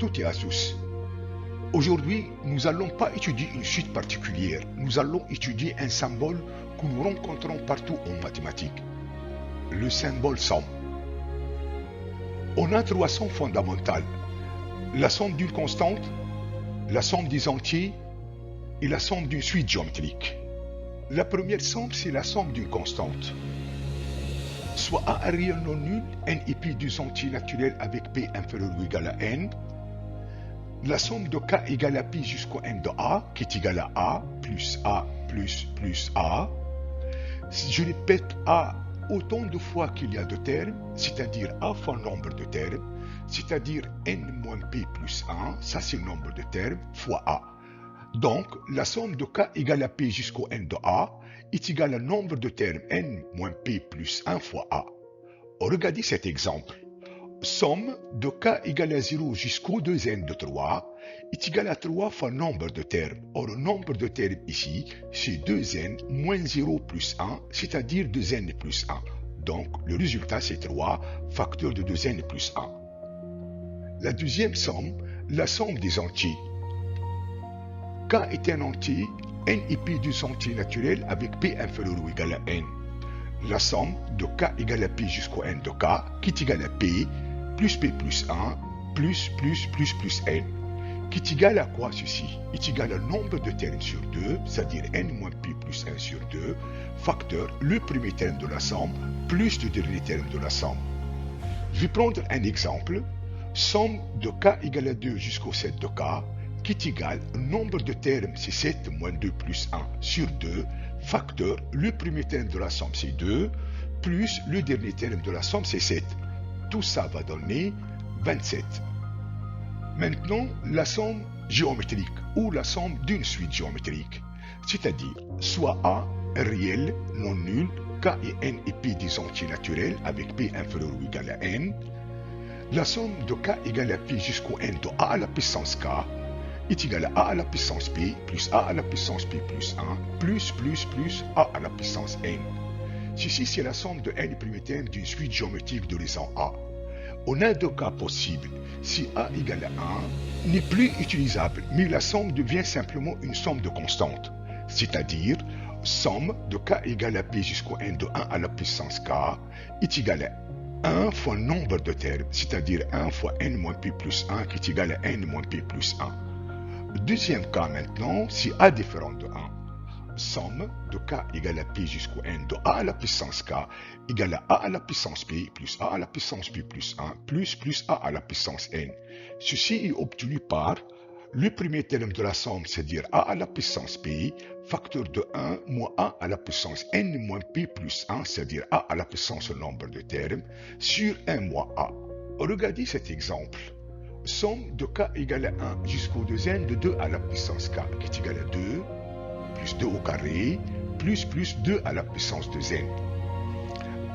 toutes et à tous. Aujourd'hui, nous n'allons pas étudier une suite particulière, nous allons étudier un symbole que nous rencontrons partout en mathématiques, le symbole somme. On a trois sommes fondamentales, la somme d'une constante, la somme des entiers et la somme d'une suite géométrique. La première somme, c'est la somme d'une constante. Soit A un réel non nul, n est pi deux entiers naturels avec p inférieur ou égal à n. La somme de k égale à pi jusqu'au n de a, qui est égal à a plus a plus a. Si je répète a autant de fois qu'il y a de termes, c'est-à-dire a fois nombre de termes, c'est-à-dire n moins p plus 1, ça c'est le nombre de termes, fois a. Donc, la somme de k égale à p jusqu'au n de a est égale au nombre de termes n moins p plus 1 fois a. Regardez cet exemple. Somme de k égale à 0 jusqu'au 2n de 3 est égal à 3 fois nombre de termes. Or, le nombre de termes ici, c'est 2n moins 0 plus 1, c'est-à-dire 2n plus 1. Donc, le résultat, c'est 3, facteur de 2n plus 1. La deuxième somme, la somme des entiers. K est un entier, n est pi deux entiers naturels avec p inférieur ou égal à n. La somme de k égale à p jusqu'au n de k, qui est égal à p plus 1 plus n, qui est égal à quoi ceci? Est égal au nombre de termes sur 2, c'est-à-dire n moins p plus 1 sur 2, facteur le premier terme de la somme plus le dernier terme de la somme. Je vais prendre un exemple. Somme de k égale à 2 jusqu'au 7 de k, qui est égal au nombre de termes, c'est 7 moins 2 plus 1 sur 2, facteur, le premier terme de la somme c'est 2, plus le dernier terme de la somme c'est 7. Tout ça va donner 27. Maintenant, la somme géométrique ou la somme d'une suite géométrique, c'est-à-dire soit A, réel, non nul, k et n et p des entiers naturels avec p inférieur ou égal à n. La somme de k égale à p jusqu'au n de a à la puissance k est égale à a à la puissance p plus a à la puissance p plus 1 plus a à la puissance n. Ceci, c'est la somme de n premiers termes d'une suite géométrique de raison a. On a deux cas possibles. Si a égale à 1 n'est plus utilisable, mais la somme devient simplement une somme de constantes, c'est-à-dire somme de k égale à p jusqu'au n de 1 à la puissance k est égale à 1 fois nombre de termes, c'est-à-dire 1 fois n moins p plus 1 qui est égal à n moins p plus 1. Deuxième cas maintenant, si a différent de 1. Somme de k égale à p jusqu'au n de a à la puissance k égale à la puissance p plus a à la puissance p plus 1 plus a à la puissance n. Ceci est obtenu par le premier terme de la somme, c'est-à-dire a à la puissance p, facteur de 1 moins a à la puissance n moins p plus 1, c'est-à-dire a à la puissance nombre de termes, sur 1 moins a. Regardez cet exemple. Somme de k égale à 1 jusqu'au 2n de 2 à la puissance k, qui est égal à 2, plus 2 au carré, plus 2 à la puissance de n.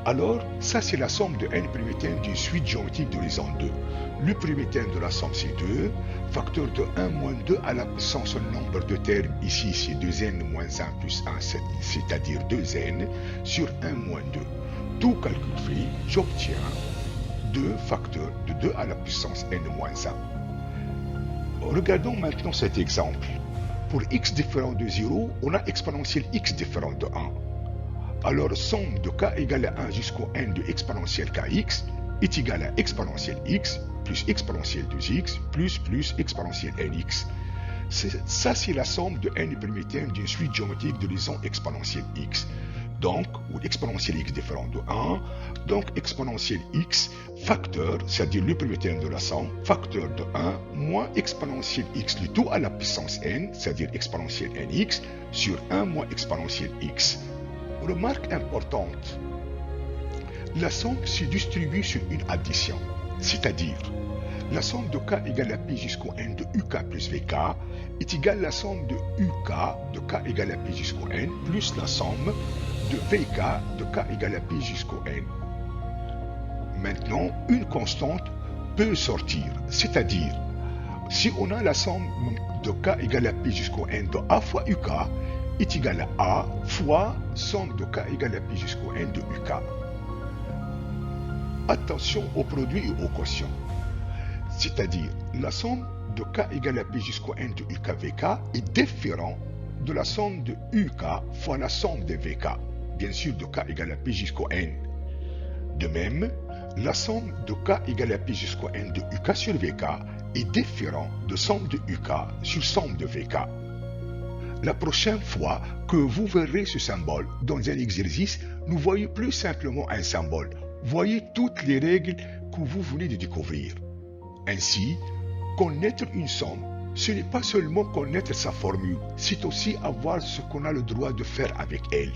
Alors, ça c'est la somme de n premier terme d'une suite géométrique de raison 2. Le premier terme de la somme c'est 2, facteur de 1 moins 2 à la puissance nombre de termes, ici c'est 2n moins 1 plus 1, c'est-à-dire 2n, sur 1 moins 2. Tout calcul fait, j'obtiens 2 facteurs de 2 à la puissance n moins 1. Regardons maintenant cet exemple. Pour x différent de 0, on a exponentielle x différent de 1. Alors, somme de k égale à 1 jusqu'au n de exponentielle kx est égale à exponentielle x plus exponentielle 2x plus exponentielle nx. Ça, c'est la somme de n premier terme d'une suite géométrique de raison exponentielle x. Donc, ou exponentielle x différent de 1, donc exponentielle x facteur, c'est-à-dire le premier terme de la somme, facteur de 1 moins exponentielle x, le tout à la puissance n, c'est-à-dire exponentielle nx, sur 1 moins exponentielle x. Remarque importante, la somme se distribue sur une addition, c'est-à-dire la somme de k égale à p jusqu'au n de uk plus vk est égale à la somme de uk de k égale à p jusqu'au n plus la somme de vk de k égale à p jusqu'au n. Maintenant, une constante peut sortir, c'est-à-dire si on a la somme de k égale à p jusqu'au n de a fois uk est égale à a fois somme de k égale à p jusqu'au n de uk. Attention au produit et au quotient. C'est-à-dire, la somme de k égale à p jusqu'au n de ukvk est différente de la somme de uk fois la somme de vk, bien sûr de k égale à p jusqu'au n. De même, la somme de k égale à p jusqu'au n de uk sur vk est différente de somme de uk sur somme de vk. La prochaine fois que vous verrez ce symbole dans un exercice, ne voyez plus simplement un symbole, voyez toutes les règles que vous venez de découvrir. Ainsi, connaître une somme, ce n'est pas seulement connaître sa formule, c'est aussi avoir ce qu'on a le droit de faire avec elle.